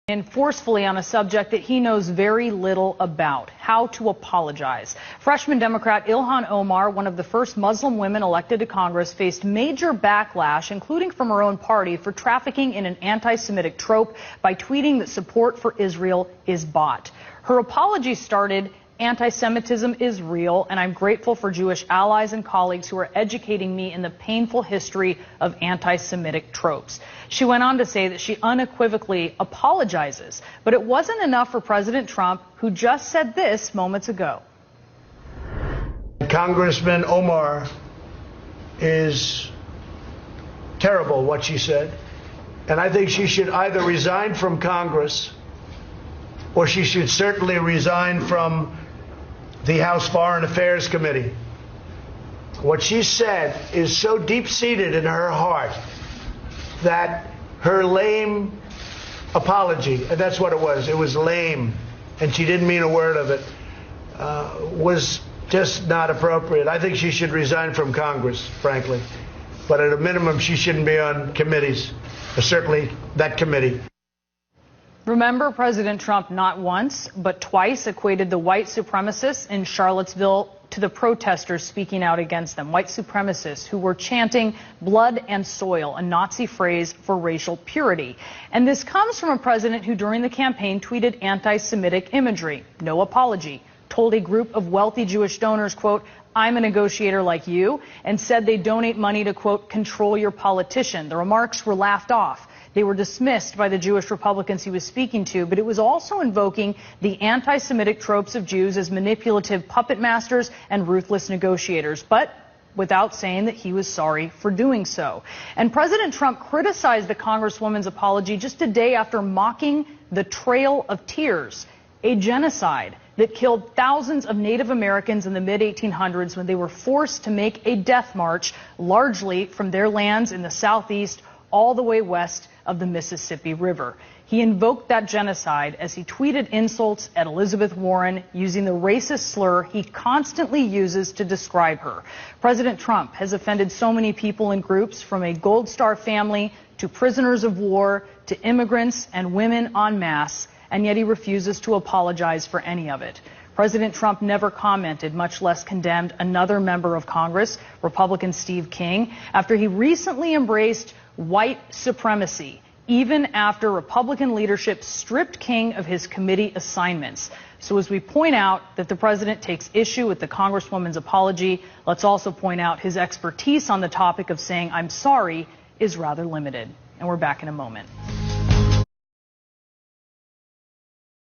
In forcefully on a subject that he knows very little about, how to apologize. Freshman Democrat Ilhan Omar, one of the first Muslim women elected to Congress, faced major backlash, including from her own party, for trafficking in an anti-Semitic trope by tweeting that support for Israel is bought. Her apology started, "Anti-Semitism is real, and I'm grateful for Jewish allies and colleagues who are educating me in the painful history of anti-Semitic tropes." She went on to say that she unequivocally apologizes, but it wasn't enough for President Trump, who just said this moments ago. Congressman Omar is terrible, what she said, and I think she should either resign from Congress or she should certainly resign from the House Foreign Affairs Committee. What she said is so deep-seated in her heart that her lame apology, and that's what it was lame, and she didn't mean a word of it, was just not appropriate. I think she should resign from Congress, frankly. But at a minimum, she shouldn't be on committees, certainly that committee. Remember, President Trump not once, but twice equated the white supremacists in Charlottesville to the protesters speaking out against them. White supremacists who were chanting blood and soil, a Nazi phrase for racial purity. And this comes from a president who during the campaign tweeted anti-Semitic imagery. No apology. Told a group of wealthy Jewish donors, quote, "I'm a negotiator like you," and said they donate money to, quote, "control your politician." The remarks were laughed off. They were dismissed by the Jewish Republicans he was speaking to, but it was also invoking the anti-Semitic tropes of Jews as manipulative puppet masters and ruthless negotiators, but without saying that he was sorry for doing so. And President Trump criticized the Congresswoman's apology just a day after mocking the Trail of Tears, a genocide that killed thousands of Native Americans in the mid-1800s when they were forced to make a death march, largely from their lands in the southeast all the way west of the Mississippi River. He invoked that genocide as he tweeted insults at Elizabeth Warren using the racist slur he constantly uses to describe her. President Trump has offended so many people and groups, from a Gold Star family to prisoners of war to immigrants and women en masse, and yet he refuses to apologize for any of it. President Trump never commented, much less condemned, another member of Congress, Republican Steve King, after he recently embraced white supremacy, even after Republican leadership stripped King of his committee assignments. So as we point out that the president takes issue with the Congresswoman's apology, let's also point out his expertise on the topic of saying "I'm sorry" is rather limited. And we're back in a moment.